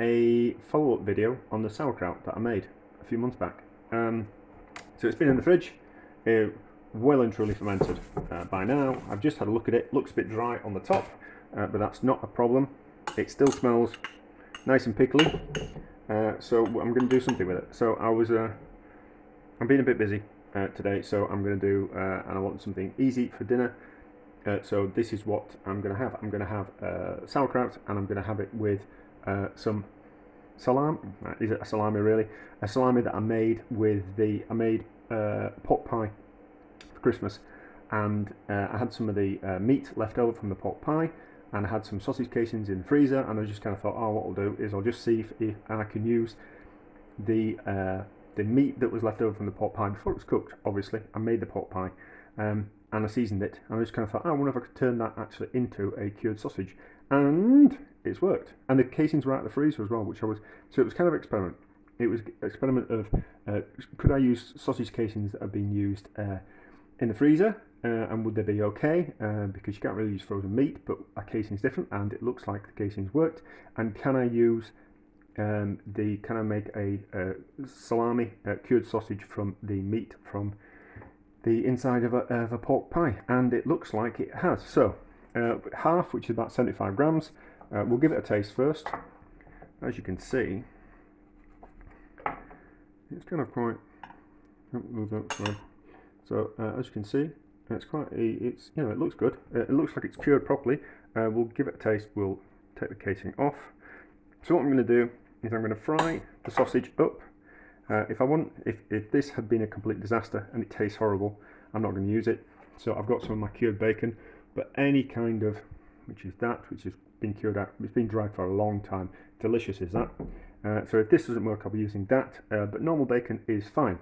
a follow-up video on the sauerkraut that I made a few months back. So it's been in the fridge, well and truly fermented by now. I've just had a look at it. Looks a bit dry on the top, but that's not a problem. It still smells nice and pickly. So I'm going to do something with it. So I'm being a bit busy today, so I'm going to do, and I want something easy for dinner. So this is what I'm going to have. I'm going to have sauerkraut, and I'm going to have it with some salami. Is it a salami really? A salami that I made with pot pie for Christmas, and I had some of the meat left over from the pot pie, and I had some sausage casings in the freezer, and I just kind of thought, oh, what I'll do is I'll just see if I can use the meat that was left over from the pot pie before it was cooked. Obviously, I made the pot pie, and I seasoned it, and I just kind of thought, oh, I wonder if I could turn that actually into a cured sausage, and it's worked. And the casings were out of the freezer as well, so it was kind of an experiment. It was an experiment of could I use sausage casings that have been used in the freezer, and would they be okay? Because you can't really use frozen meat, but a casing's different, and it looks like the casings worked. And can I use can I make a salami cured sausage from the meat from the inside of a pork pie? And it looks like it has. So half, which is about 75 grams. We'll give it a taste first. As you can see, it's kind of quite. So as you can see, it looks good. It looks like it's cured properly. We'll give it a taste. We'll take the casing off. So what I'm going to do is I'm going to fry the sausage up. If this had been a complete disaster and it tastes horrible, I'm not going to use it. So I've got some of my cured bacon, but any kind of, which has been cured out, it's been dried for a long time. Delicious is that. So if this doesn't work, I'll be using that, but normal bacon is fine.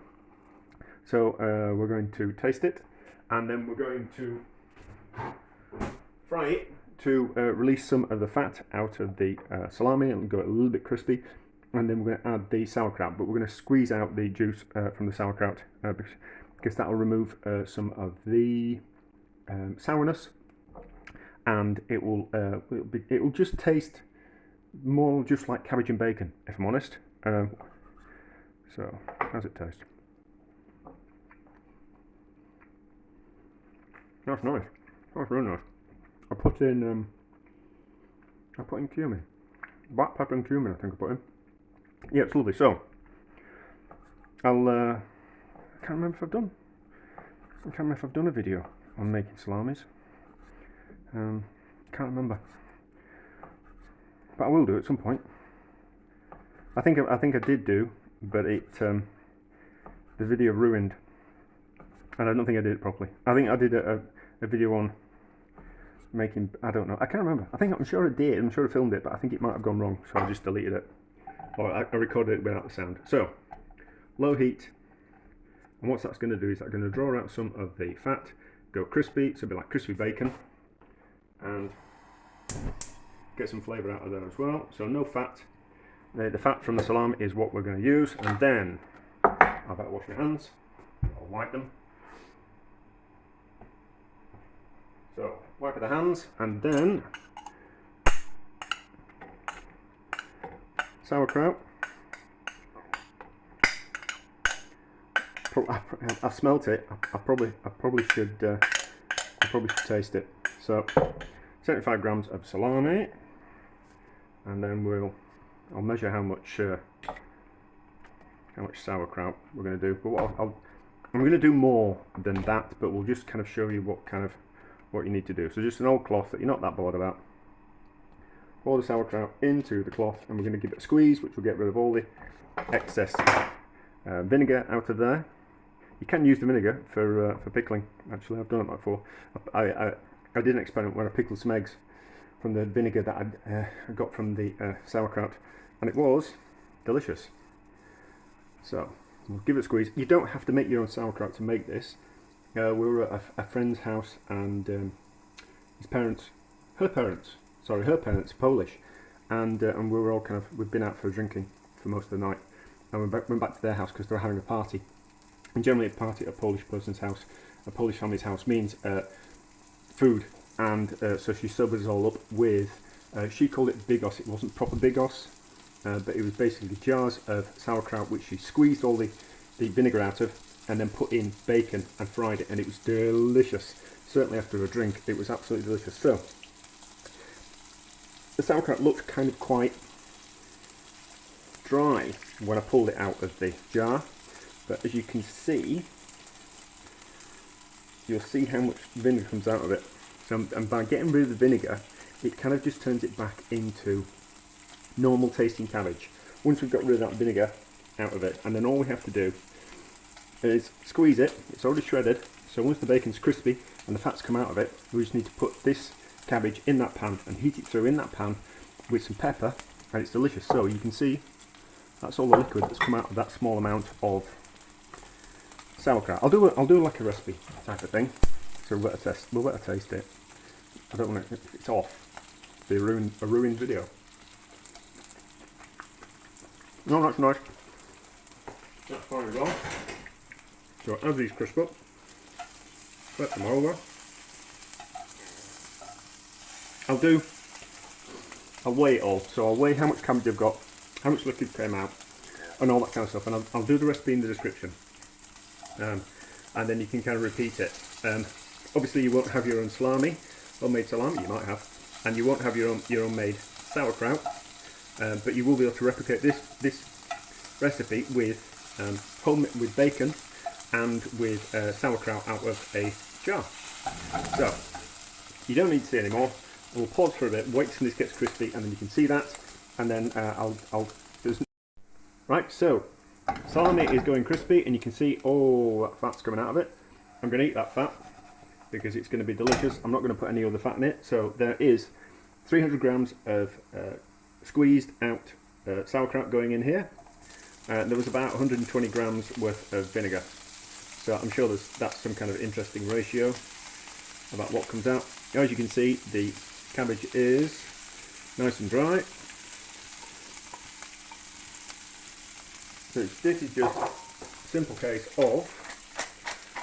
So we're going to taste it, and then we're going to fry it to release some of the fat out of the salami and go a little bit crispy. And then we're going to add the sauerkraut, but we're going to squeeze out the juice from the sauerkraut because that will remove some of the sourness, and it will just taste more just like cabbage and bacon, if I'm honest. So how's it taste? That's nice. That's really nice. I put in cumin, black pepper and cumin. I think I put in. Yeah, it's lovely. So I can't remember if I've done a video on making salamis. Can't remember, but I will do it at some point. I think I did do, but the video ruined, and I don't think I did it properly. I think I did a video on making, I don't know, I can't remember. I'm sure I did. I'm sure I filmed it, but I think it might have gone wrong, so I just deleted it. Or I recorded it without the sound. So, low heat, and what that's going to do is that's going to draw out some of the fat, go crispy, so it'll be like crispy bacon, and get some flavour out of there as well. So no fat. The fat from the salami is what we're going to use, and then I better wash my hands. I'll wipe them. So wipe the hands, and then sauerkraut. I've smelt it. I probably should taste it. So 75 grams of salami, and then I'll measure how much sauerkraut we're going to do. But I'm going to do more than that, but we'll just kind of show you what you need to do. So just an old cloth that you're not that bored about. Pour the sauerkraut into the cloth, and we're going to give it a squeeze, which will get rid of all the excess vinegar out of there. You can use the vinegar for pickling. Actually, I've done it before. I did an experiment where I pickled some eggs from the vinegar that I got from the sauerkraut, and it was delicious. So we'll give it a squeeze. You don't have to make your own sauerkraut to make this. We were at a friend's house, and her parents are Polish, and we were all we'd been out for drinking for most of the night, and we went back to their house because they were having a party. And generally, a party at a Polish person's house, a Polish family's house, means food, and so she sobered us all up with. She called it bigos. It wasn't proper bigos. but it was basically jars of sauerkraut which she squeezed all the vinegar out of and then put in bacon and fried it, and it was delicious. Certainly after a drink it was absolutely delicious. So the sauerkraut looked kind of quite dry when I pulled it out of the jar, but as you can see, you'll see how much vinegar comes out of it. So, and by getting rid of the vinegar, it kind of just turns it back into normal tasting cabbage. Once we've got rid of that vinegar out of it, and then all we have to do is squeeze it. It's already shredded, so once the bacon's crispy and the fat's come out of it, we just need to put this cabbage in that pan and heat it through in that pan with some pepper, and it's delicious. So you can see that's all the liquid that's come out of that small amount of sauerkraut. I'll do like a recipe type of thing. So we'll let her taste it. I don't want it, if it's off, it'll be a ruined video. No, that's nice. That's fine as well. So as these crisp up, flip them over. I'll weigh it all. So I'll weigh how much cabbage I've got, how much liquid came out, and all that kind of stuff. And I'll do the recipe in the description. And then you can kind of repeat it. Obviously you won't have your own salami, homemade salami you might have, and you won't have your own made sauerkraut, but you will be able to replicate this recipe with with bacon and with sauerkraut out of a jar. So you don't need to see any more. We'll pause for a bit, wait till this gets crispy, and then you can see that, and then right. So salami is going crispy, and you can see all that fat's coming out of it. I'm going to eat that fat because it's going to be delicious. I'm not going to put any other fat in it. So there is 300 grams of squeezed out sauerkraut going in here. There was about 120 grams worth of vinegar. So I'm sure that's some kind of interesting ratio about what comes out. As you can see, the cabbage is nice and dry. So this is just a simple case of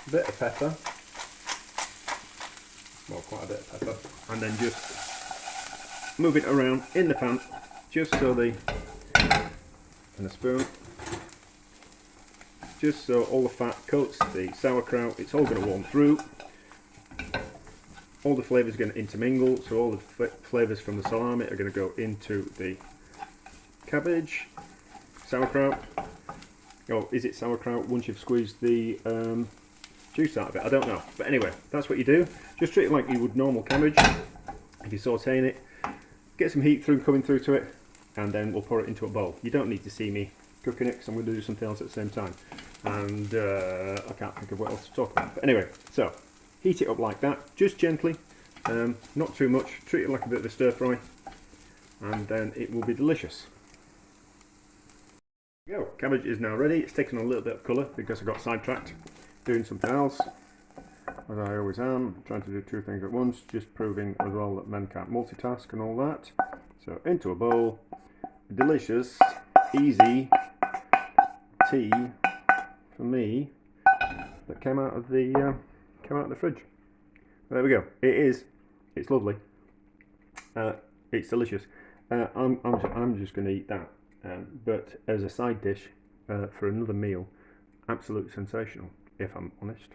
a bit of pepper, well, quite a bit of pepper, and then just move it around in the pan, just so and a spoon, just so all the fat coats the sauerkraut. It's all going to warm through. All the flavours are going to intermingle, so all the flavours from the salami are going to go into the cabbage. Sauerkraut. Oh, is it sauerkraut once you've squeezed the juice out of it? I don't know. But anyway, that's what you do. Just treat it like you would normal cabbage. If you're sauteing it, get some heat coming through to it, and then we'll pour it into a bowl. You don't need to see me cooking it, because I'm going to do something else at the same time. And I can't think of what else to talk about. But anyway, so heat it up like that, just gently, not too much. Treat it like a bit of a stir fry, and then it will be delicious. There we go. Cabbage is now ready. It's taken a little bit of colour because I got sidetracked doing something else, as I always am, trying to do two things at once, just proving as well that men can't multitask and all that. So into a bowl, delicious, easy tea for me that came out of the fridge. There we go. It's lovely. It's delicious. I'm just going to eat that. But as a side dish for another meal, absolutely sensational, if I'm honest.